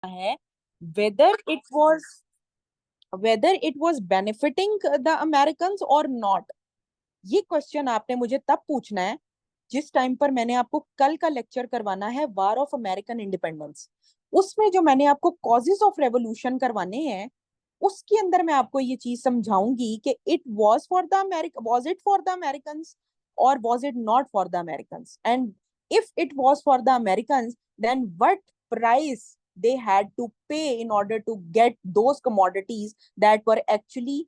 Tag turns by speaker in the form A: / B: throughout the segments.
A: है whether it was whether it was benefiting the Americans or not। ये question आपने मुझे तब पूछना है जिस टाइम पर मैंने आपको कल का लेक्चर करवाना है वार ऑफ अमेरिकन इंडिपेंडेंस। उसमें जो मैंने आपको कॉजेज ऑफ रेवोल्यूशन करवाने हैं, उसके अंदर मैं आपको ये चीज समझाऊंगी कि it was for the America, was it for the American और was it not for the American, and if it was for the American then what price they had to pay in order to get those commodities that were actually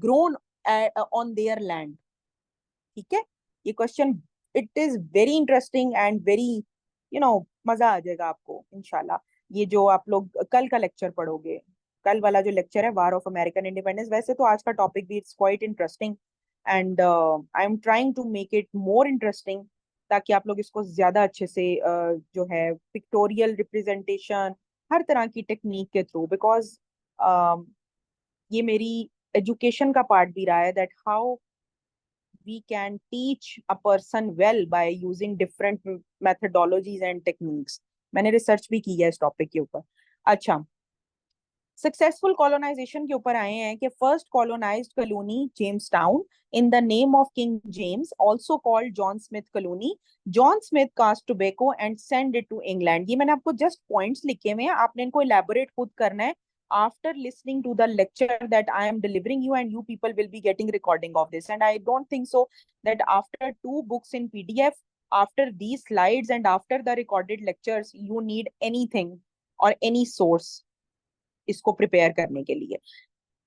A: grown on their land। ठीक है, ये question it is very interesting and very मजा आ जाएगा आपको इंशाल्लाह। ये जो आप लोग कल का लेक्चर पढ़ोगे, कल वाला जो लेक्चर है वार ऑफ अमेरिकन इंडिपेंडेंस, वैसे तो आज का टॉपिक भी it's quite interesting and I am trying to make it more interesting ताकि आप लोग इसको ज्यादा अच्छे से जो है पिक्टोरियल रिप्रेजेंटेशन हर तरह की टेक्निक के थ्रू, बिकॉज ये मेरी एजुकेशन का पार्ट भी रहा है that how we can teach a person well by using different methodologies and techniques। मैंने रिसर्च भी की है इस टॉपिक के ऊपर। अच्छा, सक्सेसफुल कॉलोनाइजेशन के ऊपर आए हैं कि first colonised colony Jamestown in the name of king James, also called John Smith colony. John Smith cast tobacco and send it to England. ये मैंने आपको जस्ट पॉइंट्स लिखे हुए हैं, आपने इनको इलेबोरेट खुद करना है after listening to the lecture that I am delivering you, and you people will be getting recording of this, and I don't think so that after 2 books in PDF, after these slides and after the recorded lectures you need anything or any source इसको prepare करने के लिए।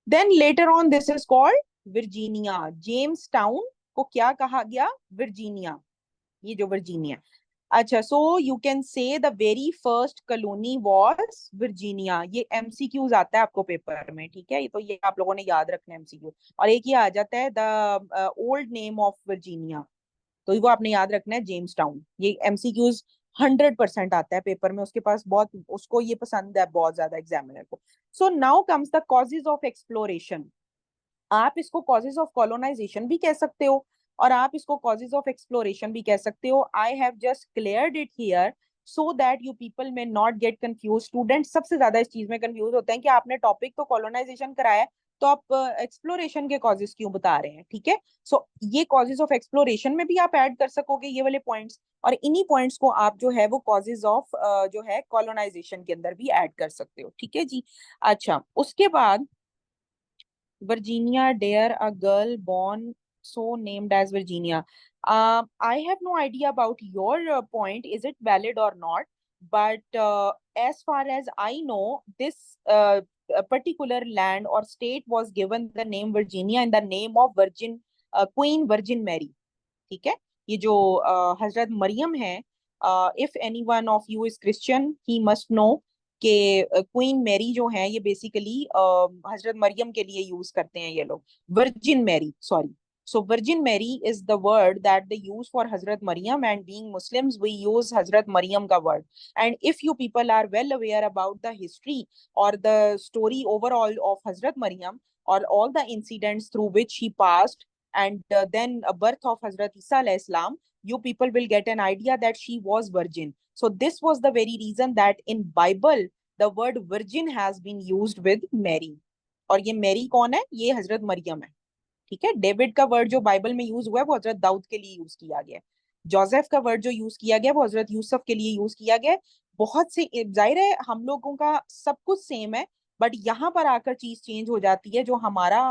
A: Then later on this is called Virginia. Jamestown को क्या कहा गया? Virginia, ये जो वर्जीनिया। अच्छा, so you can say the very first colony was Virginia. ये एमसीक्यूज आता है आपको पेपर में, ठीक है, ये तो ये आप लोगों ने याद रखना है एमसीक्यू। और एक ये आ जाता है the old name of Virginia, तो वो आपने याद रखना है जेम्स टाउन। ये एमसीक्यूज 100% आता है पेपर में, उसके पास बहुत, उसको ये पसंद है बहुत ज्यादा एग्जामिनर को। So now comes the causes of exploration. आप इसको कॉजेज ऑफ कॉलोनाइजेशन भी कह सकते हो और आप इसको कॉजेज ऑफ एक्सप्लोरेशन भी कह सकते हो। I have just cleared it here so that you people में नॉट गेट कंफ्यूज। स्टूडेंट सबसे ज्यादा इस चीज में कंफ्यूज होते हैं कि आपने टॉपिक तो कॉलोनाइजेशन कराया है, तो आप एक्सप्लोरेशन के कॉजेज क्यों बता रहे हैं? ठीक है, सो ये कॉजेज ऑफ एक्सप्लोरेशन में भी आप ऐड कर सकोगे ये वाले पॉइंट्स, और इन्हीं पॉइंट्स को आप जो है वो कॉजेज ऑफ जो है कॉलोनाइजेशन के अंदर भी ऐड कर सकते हो। ठीक है जी। अच्छा, उसके बाद Virginia dare a girl born so named as Virginia. I have no idea about your point. Is it valid or not? But as far as I know, this particular land or state was given the name Virginia in the name of Virgin Queen Virgin Mary। ठीक है, ये जो हजरत मरियम है, if any one of you is Christian he must know कि queen Mary जो है ये basically हजरत मरियम के लिए यूज करते हैं ये लोग, virgin Mary, sorry. So Virgin Mary is the word that they use for Hazrat Maryam, and being Muslims we use Hazrat Maryam ka word। And if you people are well aware about the history or the story overall of Hazrat Maryam or all the incidents through which he passed, and then a birth of Hazrat Isa alayhi salam, you people will get an idea that she was virgin। So this was the very reason that in Bible the word virgin has been used with Mary। और ये Mary कौन है? ये हजरत मरियम है। ठीक है, David का word जो बाइबल में यूज हुआ है वो हजरत दाऊद के लिए यूज किया गया है। जोसेफ का वर्ड जो यूज किया गया वो हजरत यूसुफ के लिए यूज किया गया है। बहुत से, जाहिर है हम लोगों का सब कुछ सेम है, बट यहाँ पर आकर चीज चेंज हो जाती है। जो हमारा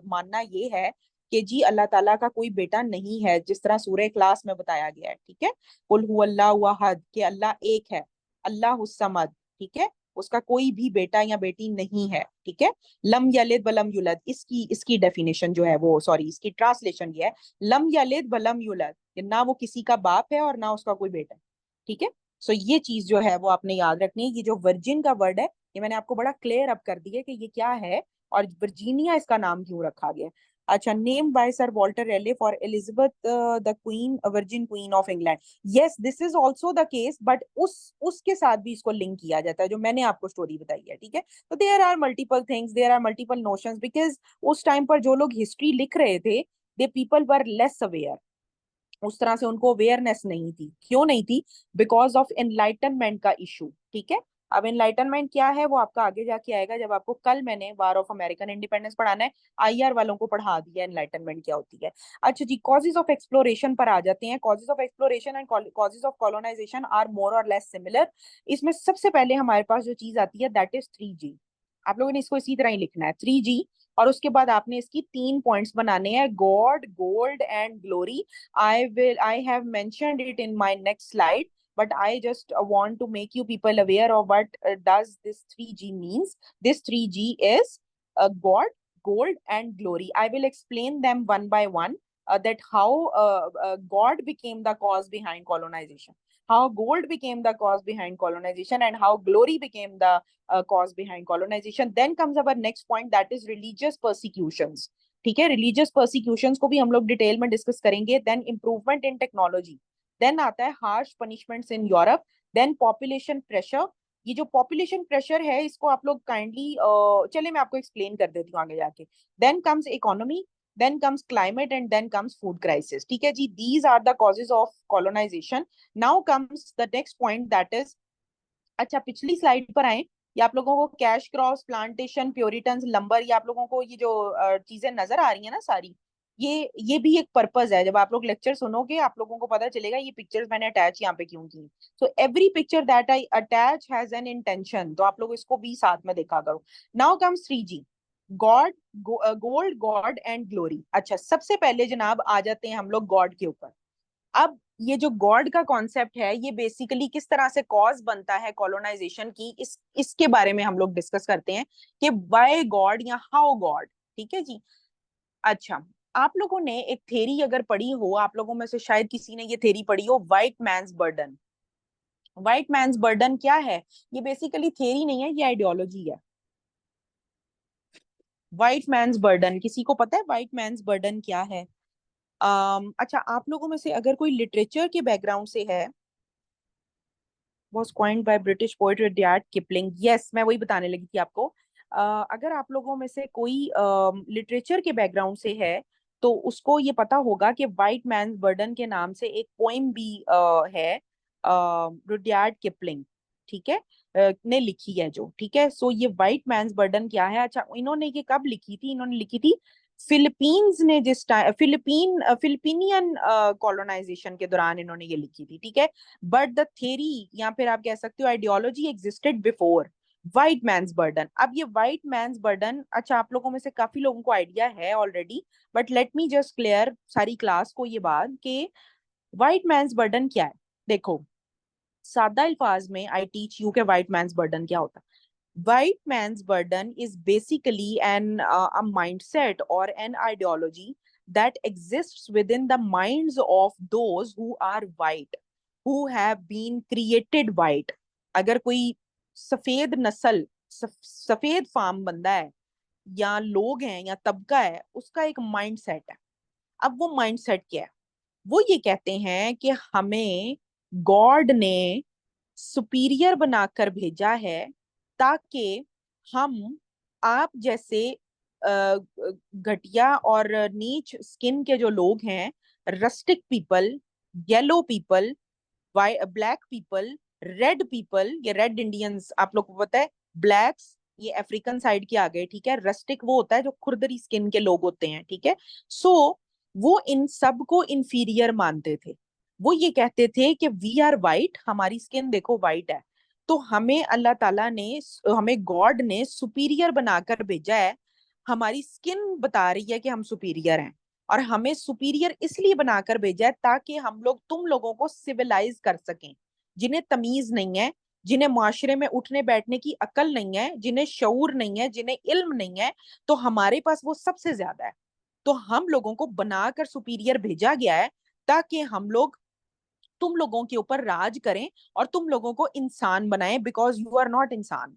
A: मानना ये है कि जी अल्लाह ताला का कोई बेटा नहीं है, जिस तरह सूरह इखलास में बताया गया है। ठीक है, कुल हु अल्लाहु अहद, कि अल्लाह एक है, अल्लाह समद, ठीक है, उसका कोई भी बेटा या बेटी नहीं है। ठीक है, लम यलिद वलम युलद, इसकी इसकी डेफिनेशन जो है वो, सॉरी इसकी ट्रांसलेशन ये है, लम यलिद वलम युलद, ना वो किसी का बाप है और ना उसका कोई बेटा है। ठीक है, सो ये चीज जो है वो आपने याद रखनी है। ये जो वर्जिन का वर्ड है ये मैंने आपको बड़ा क्लियर अप कर दिया कि ये क्या है और वर्जीनिया इसका नाम क्यों रखा गया। अच्छा, name by sir Walter Rayleigh for Elizabeth the queen, virgin queen of England. Yes, this is also the case, but उसके साथ भी इसको लिंक किया जाता है जो मैंने आपको स्टोरी बताई है। ठीक है, तो there are multiple things, there are multiple notions, because उस टाइम पर जो लोग हिस्ट्री लिख रहे थे they people were less aware, उस तरह से उनको अवेयरनेस नहीं थी। क्यों नहीं थी? बिकॉज ऑफ एनलाइटनमेंट का इशू। ठीक है, अब एनलाइटनमेंट क्या है वो आपका आगे जाके आएगा, जब आपको कल मैंने वार ऑफ अमेरिकन इंडिपेंडेंस पढ़ाना है, आईआर वालों को पढ़ा दिया एनलाइटनमेंट क्या होती है। अच्छा जी, कॉजेज ऑफ एक्सप्लोरेशन पर आ जाते हैं। Causes of exploration and causes of colonisation are more or less similar. इसमें सबसे पहले हमारे पास जो चीज आती है दैट इज 3G। आप लोगों ने इसको इसी तरह ही लिखना है 3G, और उसके बाद आपने इसकी 3 पॉइंट्स बनाने हैं, God, gold and glory. I have mentioned it in my next slide, but I just want to make you people aware of what does this 3G means. This 3G is God, gold, and glory. I will explain them one by one. That how God became the cause behind colonization, how gold became the cause behind colonization, and how glory became the cause behind colonization. Then comes our next point, that is religious persecutions. ठीक है, religious परसिक्यूशंस को भी हम लोग detail में discuss करेंगे। Then improvement in technology, then आता है harsh punishments in Europe, then population pressure. ये जो पॉपुलेशन प्रेशर है इसको आप लोग काइंडली चले मैं आपको एक्सप्लेन कर देती हूँ आगे जाके। Then comes economy, then comes climate, and then comes food crisis. ठीक है जी, these are the causes of colonisation. Now comes the next point that is, अच्छा पिछली स्लाइड पर आए, ये आप लोगों को cash crops, plantation, Puritans, lumber, ये आप लोगों को ये जो चीजें नजर आ रही है ना सारी, ये भी एक पर्पज है। जब आप लोग लेक्चर सुनोगे आप लोगों को पता चलेगा ये पिक्चर्स मैंने अटैच यहाँ पे क्यों की। So every picture that I attach has an intention, तो आप लोग इसको भी साथ में देखा करो। Now comes 3G, God, gold, God and glory. अच्छा सबसे पहले जनाब आ जाते हैं हम लोग गॉड के ऊपर। अब ये जो गॉड का कॉन्सेप्ट है ये बेसिकली किस तरह से कॉज बनता है कॉलोनाइजेशन की, इसके बारे में हम लोग डिस्कस करते हैं कि व्हाई गॉड या हाउ गॉड। ठीक है जी। अच्छा, आप लोगों ने एक थेरी अगर पढ़ी हो, आप लोगों में से शायद किसी ने ये थेरी पढ़ी हो, white man's burden. White man's burden क्या है? ये बेसिकली थेरी नहीं है, ये आइडियोलॉजी है। व्हाइट मैन्स बर्डन, किसी को पता है व्हाइट मैन्स बर्डन क्या है? अच्छा, आप लोगों में से अगर कोई लिटरेचर के बैकग्राउंड से है, was coined by British poet Rudyard Kipling. Yes, मैं वही बताने लगी थी आपको। अगर आप लोगों में से कोई लिटरेचर के बैकग्राउंड से है तो उसको ये पता होगा कि व्हाइट मैन्स बर्डन के नाम से एक पोइम भी है, रुडयार्ड किपलिंग, ठीक है, ने लिखी है जो। ठीक है, सो ये व्हाइट मैन्स बर्डन क्या है? अच्छा, इन्होंने ये कब लिखी थी? इन्होंने लिखी थी फिलीपींस ने जिस टाइम फिलिपीनियन कॉलोनाइजेशन के दौरान इन्होंने ये लिखी थी। ठीक है, बट द थेरी या फिर आप कह सकते हो ideology existed before white man's burden. अब ये व्हाइट मैन्स बर्डन, अच्छा आप लोगों में से काफी लोगों को आइडिया है already, but let me just clear सारी क्लास को ये बात कि व्हाइट मैन्स बर्डन क्या है। देखो, सादा अल्फाज में आई टीच यू के व्हाइट मैन्स बर्डन क्या होता है। White man's burden is basically a mindset or an ideology that exists within the minds of those who are white, who have been created white. अगर कोई सफेद नस्ल, सफेद farm बंदा है या लोग हैं या तबका है, उसका एक माइंडसेट है। अब वो माइंडसेट क्या है? वो ये कहते हैं कि हमें गॉड ने सुपीरियर बनाकर भेजा है ताकि हम आप जैसे घटिया और नीच स्किन के जो लोग हैं, rustic people, yellow people, black people, red people, ये रेड इंडियंस आप लोग को पता है, ब्लैक्स ये अफ्रीकन साइड के आ गए। ठीक है, रस्टिक वो होता है जो खुरदरी स्किन के लोग होते हैं। ठीक है, सो वो इन सब को इंफीरियर मानते थे। वो ये कहते थे कि वी आर वाइट, हमारी स्किन देखो वाइट है, तो हमें अल्लाह ताला ने, हमें गॉड ने सुपीरियर बनाकर भेजा है। हमारी स्किन बता रही है कि हम सुपीरियर हैं, और हमें सुपीरियर इसलिए बनाकर भेजा है ताकि हम लोग तुम लोगों को सिविलाइज कर सकें। जिन्हें तमीज नहीं है, जिन्हें माशरे में उठने बैठने की अकल नहीं है, जिन्हें शऊर नहीं है, जिन्हें इल्म नहीं है, तो हमारे पास वो सबसे ज्यादा है। तो हम लोगों को बनाकर सुपीरियर भेजा गया है ताकि हम लोग तुम लोगों के ऊपर राज करें और तुम लोगों को इंसान बनाएं, बिकॉज यू आर नॉट इंसान।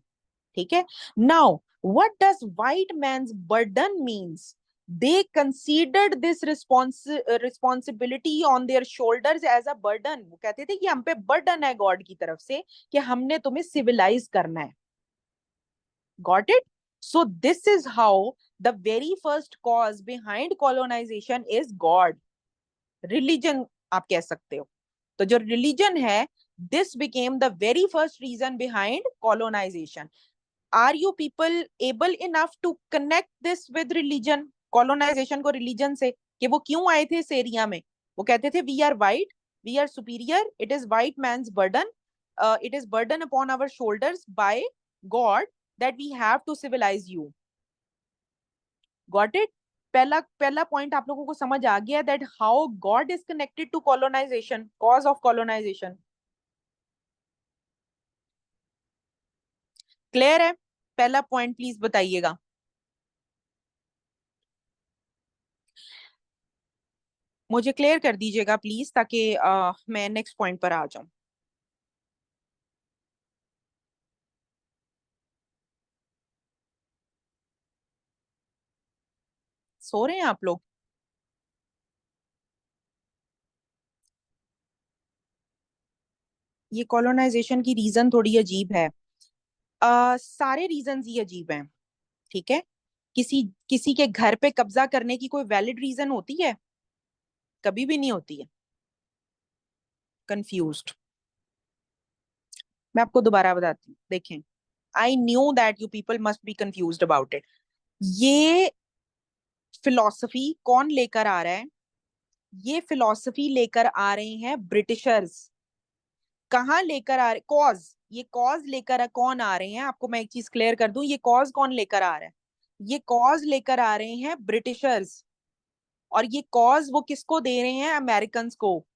A: ठीक है, now what does white man's burden means? They considered this responsibility on their shoulders as a burden. वो कहते थे कि हम पे बर्डन है गॉड की तरफ से कि हमने तुम्हें सिविलाइज करना है। Got it? So this is how the very first cause behind colonisation is God, religion आप कह सकते हो। तो जो रिलीजन है This became the very first reason behind colonization. Are you people able enough to connect this with religion? Colonization को religion से कि वो क्यों आए थे इस एरिया में? वो कहते थे we are white, we are superior, it is white man's burden, it is burden upon our shoulders by God that we have to civilize you. Got it? पहला पहला पॉइंट आप लोगों को समझ आ गया that how God is connected to colonization, cause of colonization. Clear है? पहला point please बताइएगा. मुझे क्लियर कर दीजिएगा प्लीज ताकि मैं नेक्स्ट पॉइंट पर आ जाऊं. सो रहे हैं आप लोग? ये कॉलोनाइजेशन की रीजन थोड़ी अजीब है. सारे रीजन ही अजीब हैं. ठीक है. किसी किसी के घर पे कब्जा करने की कोई वैलिड रीजन होती है? कभी भी नहीं होती है. कंफ्यूज्ड. मैं आपको दोबारा बताती हूँ, देखें. I knew that you people must be confused about it. ये फिलॉसफी कौन लेकर आ रहा है? ये फिलॉसफी लेकर आ रहे हैं ब्रिटिशर्स. कहाँ लेकर आ रहे? कॉज. ये कॉज लेकर कौन आ रहे हैं? आपको मैं एक चीज क्लियर कर दूं, ये कॉज कौन लेकर आ रहा है? ये कॉज लेकर आ रहे हैं ब्रिटिशर्स. और ये कॉज वो किसको दे रहे हैं? अमेरिकन को.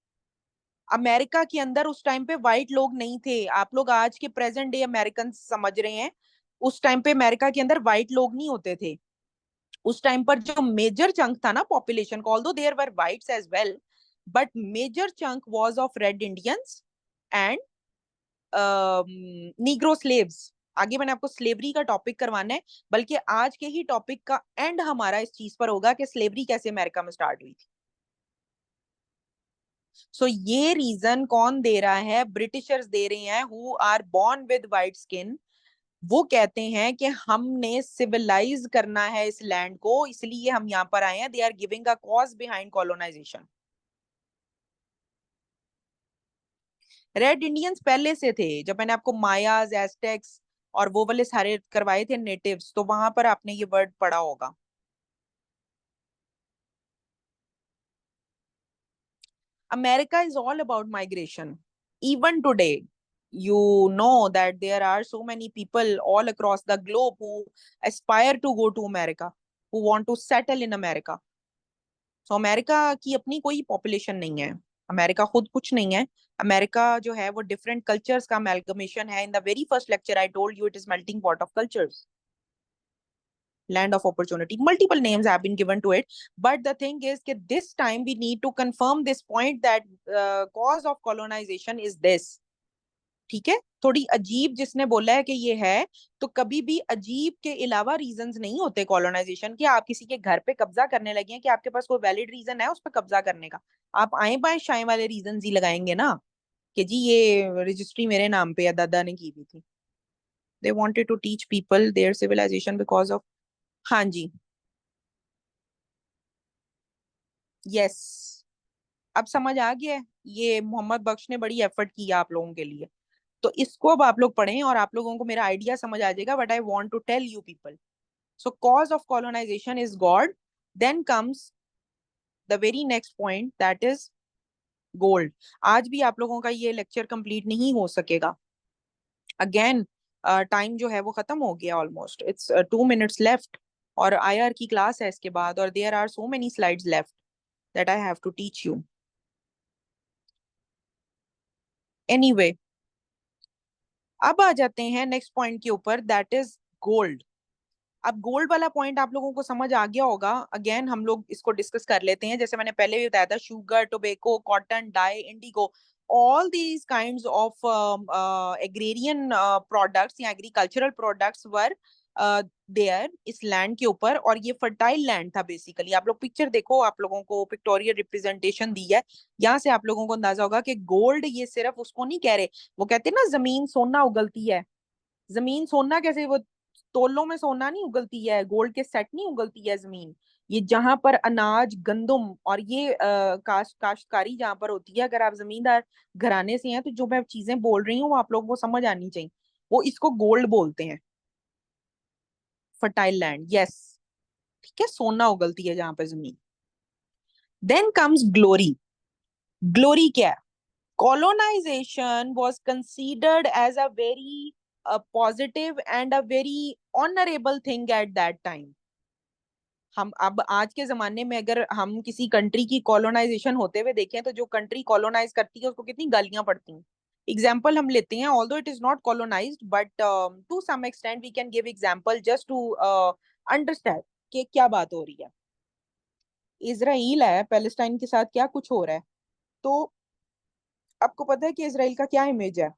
A: अमेरिका के अंदर उस टाइम पे व्हाइट लोग नहीं थे. आप लोग आज के प्रेजेंट डे अमेरिकन समझ रहे हैं. उस टाइम पे अमेरिका के अंदर व्हाइट लोग नहीं होते थे. उस टाइम पर जो मेजर चंक था ना पॉपुलेशन का, although there were whites as well, but major chunk was of Red Indians and Negro slaves. आगे मैंने आपको स्लेवरी का टॉपिक करवाना है, बल्कि आज के ही टॉपिक का एंड हमारा इस चीज पर होगा कि स्लेवरी कैसे अमेरिका में स्टार्ट हुई थी. सो ये रीजन कौन दे रहा है? ब्रिटिशर्स दे रहे हैं, who are born with white skin. वो कहते हैं कि हमने सिविलाइज करना है इस लैंड को, इसलिए हम यहाँ पर आए हैं. They are giving a cause behind colonisation. Red Indians पहले से थे. जब मैंने आपको मायाज, एस्टेक्स और वो वाले सारे करवाए थे नेटिव्स, तो वहां पर आपने ये वर्ड पढ़ा होगा. America is all about migration. Even today, you know that there are so many people all across the globe who aspire to go to America, who want to settle in America. So America की अपनी कोई population नहीं है. America खुद कुछ नहीं है. America जो है वो different cultures का amalgamation है. In the very first lecture I told you it is melting pot of cultures. Land of opportunity, multiple names have been given to it, but the thing is that this time we need to confirm this point that cause of colonization is this. ठीक है. थोड़ी अजीब जिसने बोला है कि ये है, तो कभी भी अजीब के अलावा रीजंस नहीं होते कॉलोनाइजेशन के. आप किसी के घर पे कब्जा करने लगे हैं कि आपके पास कोई वैलिड रीजन है उस पर कब्जा करने का, आप आए बाएं शाए वाले रीजन ही लगाएंगे ना कि जी ये रजिस्ट्री मेरे नाम पे या दादा ने की हुई थी. They wanted to teach people their civilisation because of. हाँ जी. यस. अब समझ आ गया है. ये मोहम्मद बख्श ने बड़ी एफर्ट किया आप लोगों के लिए, तो इसको अब आप लोग पढ़ें और आप लोगों को मेरा आइडिया समझ आ जाएगा. But I want to tell you people. So cause of colonisation is God. Then comes the very next point that is gold. आज भी आप लोगों का ये लेक्चर कंप्लीट नहीं हो सकेगा. अगेन टाइम जो है वो खत्म हो गया ऑलमोस्ट. It's 2 minutes left. और आईआर की क्लास है इसके बाद, और there are so many slides left that I have to teach you. Anyway, अब आ जाते हैं नेक्स्ट पॉइंट के ऊपर, दैट इज गोल्ड. अब गोल्ड वाला पॉइंट आप लोगों को समझ आ गया होगा. अगेन हम लोग इसको डिस्कस कर लेते हैं. जैसे मैंने पहले भी बताया था, sugar, tobacco, cotton, dye, indigo, all these kinds of agrarian products या एग्रीकल्चरल प्रोडक्ट्स वर देयर इस लैंड के ऊपर. और ये फर्टाइल लैंड था बेसिकली. आप लोग पिक्चर देखो, आप लोगों को पिक्टोरियल रिप्रेजेंटेशन दी है. यहाँ से आप लोगों को अंदाजा होगा कि गोल्ड ये सिर्फ उसको नहीं कह रहे. वो कहते हैं ना जमीन सोना उगलती है. जमीन सोना कैसे? वो तोलों में सोना नहीं उगलती है, गोल्ड के सेट नहीं उगलती है जमीन. ये जहां पर अनाज, गंदुम और ये काश्तकारी जहां पर होती है, अगर आप जमींदार घराने से हैं तो जो मैं चीजें बोल रही हूँ वो आप लोगों को समझ आनी चाहिए। वो इसको गोल्ड बोलते हैं, फर्टाइल लैंड, यस। ठीक है, सोना उगलती है जहां पर जमीन। Then comes glory. ग्लोरी क्या है? Colonisation was considered as a very positive and a very honourable thing at that time. हम अब आज के जमाने में अगर हम किसी कंट्री की कॉलोनाइजेशन होते हुए देखें तो जो कंट्री कॉलोनाइज करती है उसको कितनी गालियां पड़ती हैं। एग्जाम्पल हम लेते हैं, although it is not colonised but to some extent we can give example just to understand कि क्या बात हो रही है। इसराइल है, पैलेस्टाइन के साथ क्या कुछ हो रहा है। तो आपको पता है कि इसराइल का क्या इमेज है?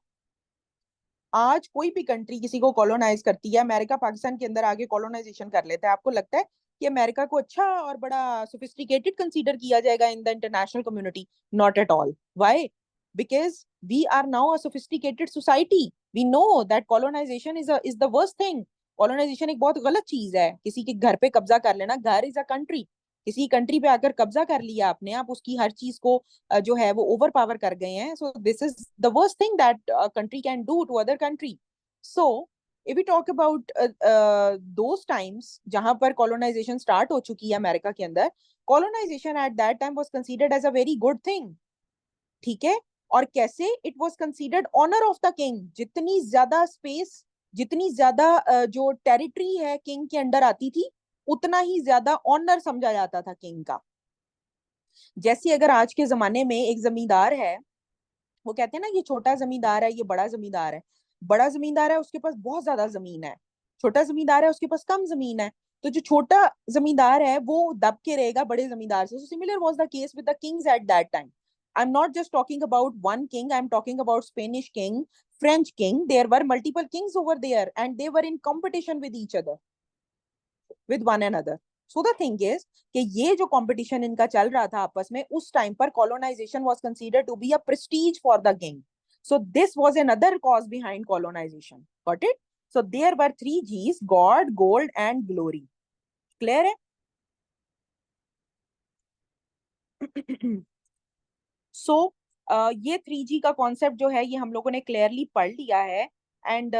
A: आज कोई भी कंट्री किसी को कॉलोनाइज करती है, अमेरिका पाकिस्तान के अंदर आगे कॉलोनाइजेशन कर लेता है, आपको लगता है कि अमेरिका को अच्छा और बड़ा सोफिस्टिकेटेड कंसीडर किया जाएगा in the international community? Not at all. Why? Because we are now a sophisticated society. We know that colonisation is the worst thing. Colonisation एक बहुत गलत चीज है। किसी के घर पे कब्जा कर लेना, घर इज अ कंट्री। किसी कंट्री पे अगर कब्जा कर लिया आपने, आप उसकी हर चीज को जो है वो ओवर पावर कर गए हैं। So this is the worst thing that country can do to other country. So if we talk about those times जहां पर colonization start हो चुकी है अमेरिका के अंदर, colonization at that time was considered as a very good thing। ठीक है? और कैसे it was considered honour of the king. जितनी ज्यादा स्पेस, जितनी ज्यादा जो टेरिटरी है किंग के अंडर आती थी, उतना ही ज्यादा ऑनर समझा जाता था किंग का। जैसे अगर आज के जमाने में एक जमींदार है, वो कहते हैं ना ये छोटा जमींदार है, ये बड़ा जमींदार है। बड़ा जमींदार है उसके पास बहुत ज्यादा जमीन है, छोटा जमींदार है उसके पास कम जमीन है। तो जो छोटा जमींदार है वो दब के रहेगा बड़े जमींदार से। Similar was the case with the kings at that time. I am not just talking about one king, I am talking about Spanish king, French king. There were multiple kings over there and they were in competition with each other, with one another. So the thing is कि ये जो competition इनका चल रहा था आपस में, उस टाइम पर colonisation was considered to be a prestige for the king. So this was another cause behind colonisation. Got it? So there were three Gs, God, gold and glory. Clear है? So ये 3G का concept जो है ये हम लोगों ने clearly पढ़ लिया है। And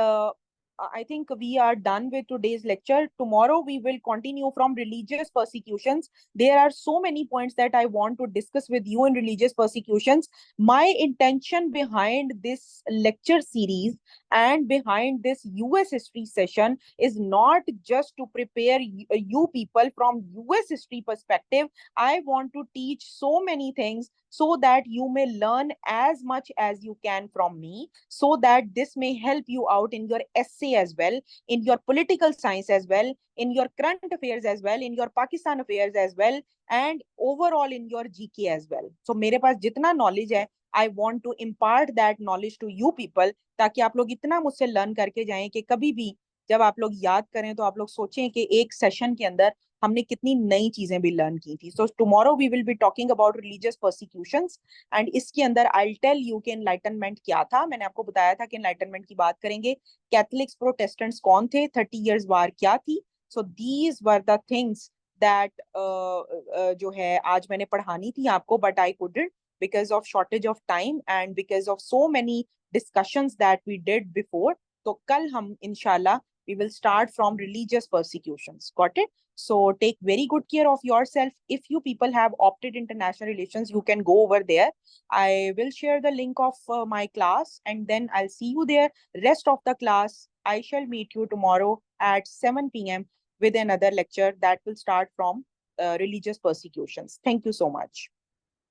A: I think we are done with today's lecture. Tomorrow we will continue from religious persecutions. There are so many points that I want to discuss with you in religious persecutions. My intention behind this lecture series and behind this US history session is not just to prepare you people from US history perspective. I want to teach so many things so that you may learn as much as you can from me, so that this may help you out in your essay as well, in your political science as well, in your current affairs as well, in your Pakistan affairs as well, and overall in your GK as well. So मेरे पास जितना knowledge है, I want to impart that knowledge to you people, ताकि आप लोग इतना मुझसे learn करके जाएं कि कभी भी जब आप लोग याद करें तो आप लोग सोचें कि एक सेशन के अंदर हमने कितनी नई चीजें भी लर्न की थी। So tomorrow we will be talking about religious persecutions and इसके अंदर आई टेल यू कि एनलाइटनमेंट क्या था। मैंने आपको बताया था कि एनलाइटनमेंट की बात करेंगे। कैथलिक्स, प्रोटेस्टेंट्स कौन थे, 30 इयर्स वार क्या थी। So these were the things that जो है आज मैंने पढ़ानी थी आपको, but I couldn't because of shortage of time and because of so many discussions that we did before. तो कल हम इंशाल्लाह we will start from religious persecutions. Got it? So take very good care of yourself. If you people have opted international relations, you can go over there. I will share the link of my class and then I'll see you there. Rest of the class, I shall meet you tomorrow at 7 p.m. with another lecture that will start from religious persecutions. Thank you so much.